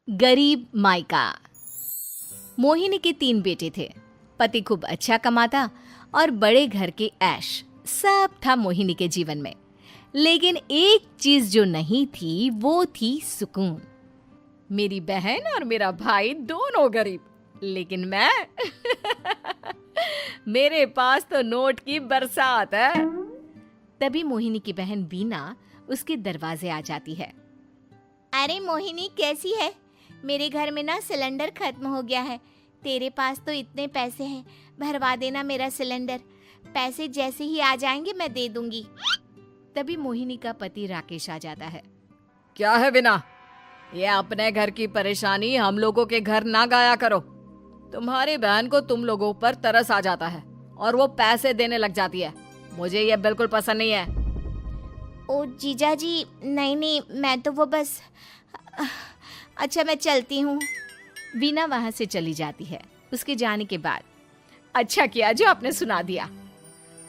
गरीब मायका। मोहिनी के 3 बेटे थे। पति खूब अच्छा कमाता और बड़े घर के ऐश सब था मोहिनी के जीवन में। लेकिन एक चीज जो नहीं थी वो थी सुकून। मेरी बहन और मेरा भाई दोनों गरीब, लेकिन मैं मेरे पास तो नोट की बरसात है। तभी मोहिनी की बहन वीना उसके दरवाजे आ जाती है। अरे मोहिनी, कैसी है? मेरे घर में ना सिलेंडर खत्म हो गया है। तेरे पास तो इतने पैसे हैं, भरवा देना मेरा सिलेंडर। पैसे जैसे ही आ जाएंगे मैं दे दूंगी। तभी मोहिनी का पति राकेश आ जाता है। क्या है विना, ये अपने घर की परेशानी हम लोगों के घर ना गाया करो। तुम्हारी बहन को तुम लोगों पर तरस आ जाता है और वो पैसे देने लग जाती है। मुझे ये बिल्कुल पसंद नहीं है। ओ जीजा जी, नहीं, मैं तो वो बस अच्छा, मैं चलती हूँ। वीना वहां से चली जाती है। उसके जाने के बाद अच्छा किया जो आपने सुना दिया।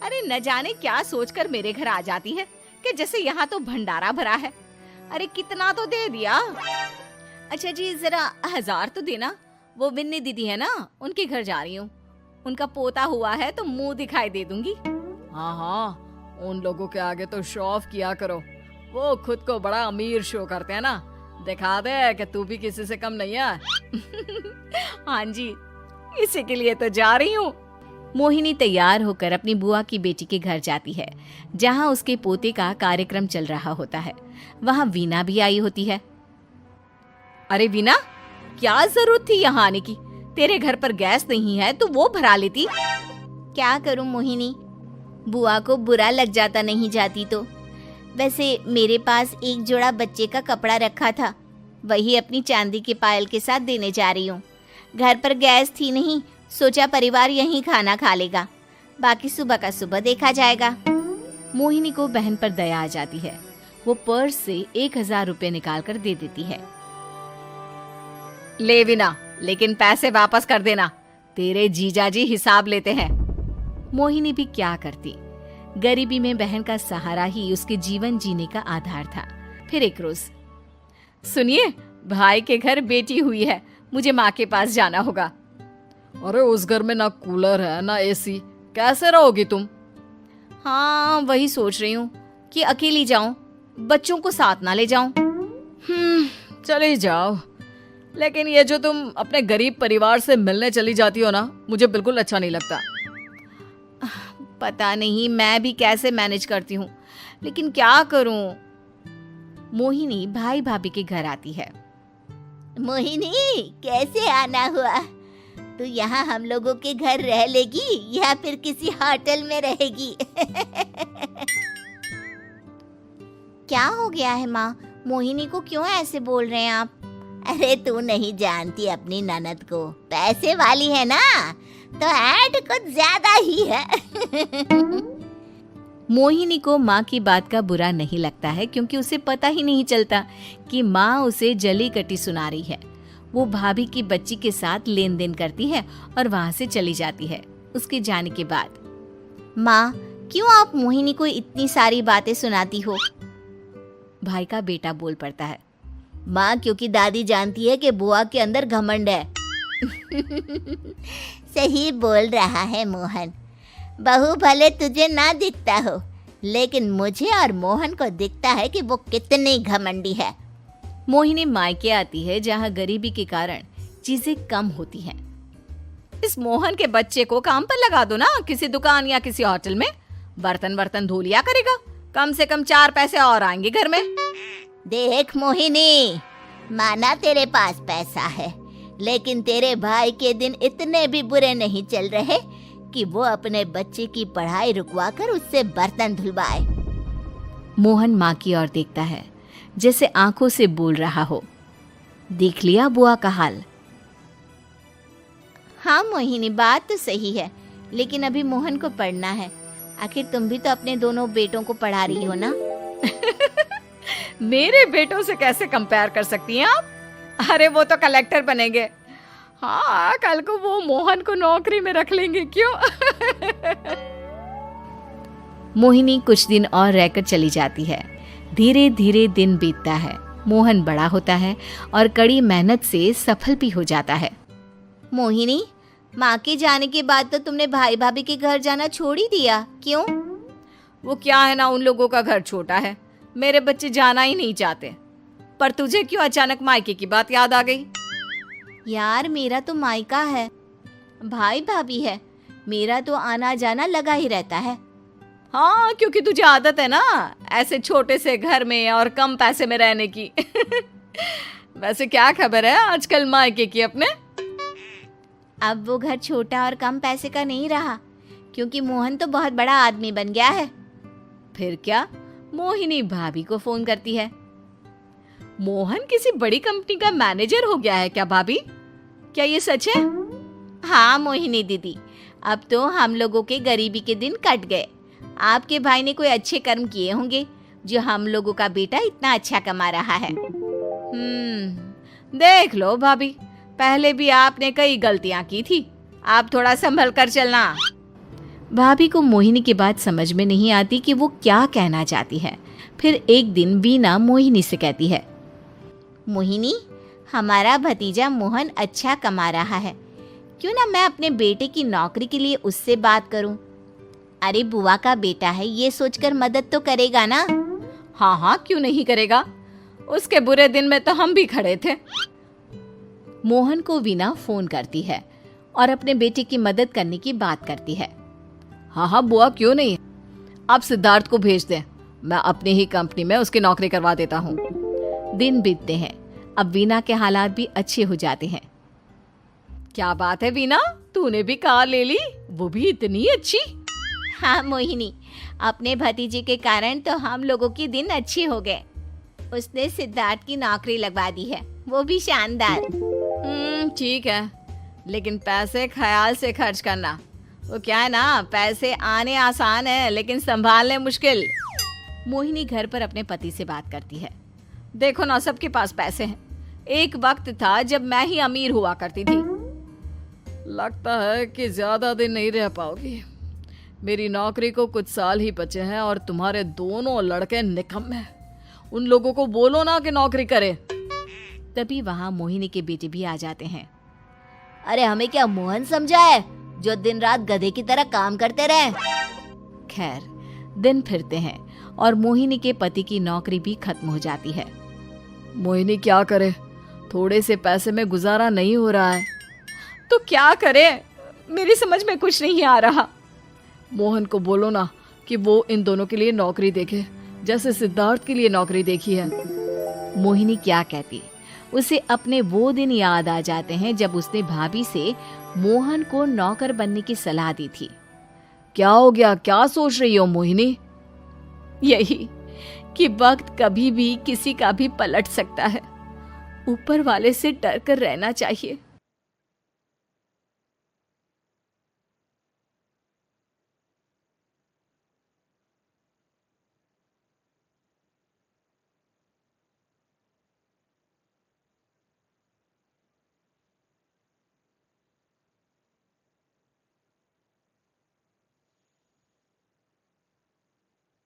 अरे न जाने क्या सोचकर मेरे घर आ जाती है कि जैसे यहाँ तो भंडारा भरा है। अरे कितना तो दे दिया। अच्छा जी, जरा 1000 तो देना। वो बिन्नी दीदी है ना, उनके घर जा रही हूँ। उनका पोता हुआ है तो मुंह दिखाई दे दूंगी। हाँ, उन लोगों के आगे तो शो ऑफ किया करो। वो खुद को बड़ा अमीर शो करते हैं ना, दिखा दे कि तू भी किसी से कम नहीं है। हाँ जी, इसी के लिए तो जा रही हूँ। मोहिनी तैयार होकर अपनी बुआ की बेटी के घर जाती है, जहाँ उसके पोते का कार्यक्रम चल रहा होता है। वहाँ वीना भी आई होती है। अरे वीना, क्या जरूरत थी यहाँ आने की? तेरे घर पर गैस नहीं है तो वो भरा लेती। क्या करूं मोहिनी, बुआ को बुरा लग जाता नहीं जाती तो। वैसे मेरे पास एक जोड़ा बच्चे का कपड़ा रखा था, वही अपनी चांदी के पायल के साथ देने जा रही हूँ। घर पर गैस थी नहीं, सोचा परिवार यहीं खाना खा लेगा, बाकी सुबह का सुबह देखा जाएगा। मोहिनी को बहन पर दया आ जाती है। वो पर्स से 1000 रुपए निकाल कर दे देती है। ले विना, लेकिन पैसे वापस कर देना, तेरे जीजाजी हिसाब लेते हैं। मोहिनी भी क्या करती, गरीबी में बहन का सहारा ही उसके जीवन जीने का आधार था। फिर एक रोज, सुनिए, भाई के घर बेटी हुई है, मुझे माँ के पास जाना होगा। अरे उस घर में ना कूलर है ना एसी, कैसे रहोगी तुम? हाँ, वही सोच रही हूँ कि अकेली जाऊं, बच्चों को साथ ना ले जाऊं। चली जाओ, लेकिन ये जो तुम अपने गरीब परिवार से मिलने चली जाती हो ना, मुझे बिल्कुल अच्छा नहीं लगता। पता नहीं मैं भी कैसे मैनेज करती हूँ, लेकिन क्या करूँ। मोहिनी भाई भाभी के घर आती है। मोहिनी, कैसे आना हुआ? तू यहाँ हम लोगों के घर रह लेगी या फिर किसी होटल में रहेगी? क्या हो गया है माँ? मोहिनी को क्यों ऐसे बोल रहे हैं आप? अरे तू नहीं जानती अपनी ननद को, पैसे वाली है ना, तो ऐड कुछ ज्यादा ही है। मोहिनी को माँ की बात का बुरा नहीं लगता है, क्योंकि उसे पता ही नहीं चलता कि माँ उसे जली कटी सुना रही है। वो भाभी की बच्ची के साथ लेन देन करती है और वहाँ से चली जाती है। उसके जाने के बाद, माँ, क्यों आप मोहिनी को इतनी सारी बातें सुनाती हो? भाई का बेटा बोल पड़ता है। माँ, क्योंकि दादी जानती है कि बुआ के अंदर घमंड है। सही बोल रहा है मोहन। बहू भले तुझे ना दिखता हो, लेकिन मुझे और मोहन को दिखता है कि वो कितनी घमंडी है। मोहिनी मायके आती है, जहाँ गरीबी के कारण चीजें कम होती हैं। इस मोहन के बच्चे को काम पर लगा दो ना, किसी दुकान या किसी होटल में। बर्तन धो लिया करेगा, कम से कम 4 पैसे और आएंगे घर में। देख मोहिनी, माना तेरे पास पैसा है, लेकिन तेरे भाई के दिन इतने भी बुरे नहीं चल रहे कि वो अपने बच्चे की पढ़ाई रुकवाकर उससे बर्तन धुलवाए। मोहन माँ की ओर देखता है, जैसे आंखों से बोल रहा हो, देख लिया बुआ का हाल। हाँ मोहिनी, बात तो सही है, लेकिन अभी मोहन को पढ़ना है। आखिर तुम भी तो अपने दोनों बेटों को पढ़ा रही हो ना। मेरे बेटों से कैसे कंपेयर कर सकती हैं आप? अरे वो तो कलेक्टर बनेंगे। हाँ, कल को वो मोहन को नौकरी में रख लेंगे, क्यों? मोहिनी कुछ दिन और रहकर चली जाती है। धीरे धीरे दिन बीतता है। मोहन बड़ा होता है और कड़ी मेहनत से सफल भी हो जाता है। मोहिनी, माँ के जाने के बाद तो तुमने भाई भाभी के घर जाना छोड़ ही दिया, क्यों? वो क्या है ना, उन लोगों का घर छोटा है, मेरे बच्चे जाना ही नहीं चाहते। पर तुझे क्यों अचानक मायके की बात याद आ गई? यार, मेरा तो मायका है, भाई भाभी है, मेरा तो आना जाना लगा ही रहता है। हाँ, क्योंकि तुझे आदत है ना ऐसे छोटे से घर में और कम पैसे में रहने की। वैसे क्या खबर है आजकल मायके की अपने? अब वो घर छोटा और कम पैसे का नहीं रहा, क्योंकि मोहन तो बहुत बड़ा आदमी बन गया है। फिर क्या? मोहिनी भाभी को फोन करती है। मोहन किसी बड़ी कंपनी का मैनेजर हो गया है क्या भाभी? क्या ये सच है? हाँ मोहिनी दीदी, अब तो हम लोगों के गरीबी के दिन कट गए। आपके भाई ने कोई अच्छे कर्म किए होंगे जो हम लोगों का बेटा इतना अच्छा कमा रहा है। देख लो भाभी, पहले भी आपने कई गलतियां की थी, आप थोड़ा संभल कर चलना। भाभी को मोहिनी की बात समझ में नहीं आती कि वो क्या कहना चाहती है। फिर एक दिन वीना मोहिनी से कहती है, मोहिनी, हमारा भतीजा मोहन अच्छा कमा रहा है, क्यों ना मैं अपने बेटे की नौकरी के लिए उससे बात करूं? अरे बुआ का बेटा है, ये सोचकर मदद तो करेगा ना? हाँ हाँ, क्यों नहीं करेगा, उसके बुरे दिन में तो हम भी खड़े थे। मोहन को वीना फोन करती है और अपने बेटे की मदद करने की बात करती है। हाँ हाँ बुआ, क्यों नहीं, आप सिद्धार्थ को भेज दें, मैं अपनी ही कंपनी में उसकी नौकरी करवा देता हूँ। दिन बीतते हैं, अब वीना के हालात भी अच्छे हो जाते हैं। क्या बात है वीना, तूने भी कार ले ली, वो भी इतनी अच्छी? हाँ मोहिनी, अपने भतीजे के कारण तो हम लोगों के दिन अच्छे हो गए। उसने सिद्धार्थ की नौकरी लगवा दी है, वो भी शानदार। ठीक है, लेकिन पैसे ख्याल से खर्च करना। वो क्या है ना, पैसे आने आसान है लेकिन संभालने मुश्किल। मोहिनी घर पर अपने पति से बात करती है। देखो ना, सबके पास पैसे हैं, एक वक्त था जब मैं ही अमीर हुआ करती थी। लगता है कि ज्यादा दिन नहीं रह पाओगी, मेरी नौकरी को कुछ साल ही बचे हैं और तुम्हारे दोनों लड़के निकम्मे हैं। उन लोगों को बोलो ना कि नौकरी करे। तभी वहां मोहिनी के बेटे भी आ जाते हैं। अरे हमें क्या मोहन समझा है जो दिन रात गधे की तरह काम करते रहे? खैर, दिन फिरते हैं और मोहिनी के पति की नौकरी भी खत्म हो जाती है। मोहिनी क्या करे, थोड़े से पैसे में गुजारा नहीं हो रहा है। तो क्या करे, मेरी समझ में कुछ नहीं आ रहा। मोहन को बोलो ना कि वो इन दोनों के लिए नौकरी देखे, जैसे सिद्धार्थ के लिए नौकरी देखी है। मोहिनी क्या कहती, उसे अपने वो दिन याद आ जाते हैं जब उसने भाभी से मोहन को नौकर बनने की सलाह दी थी। क्या हो गया, क्या सोच रही हो मोहिनी? यही कि वक्त कभी भी किसी का भी पलट सकता है, ऊपर वाले से डर कर रहना चाहिए।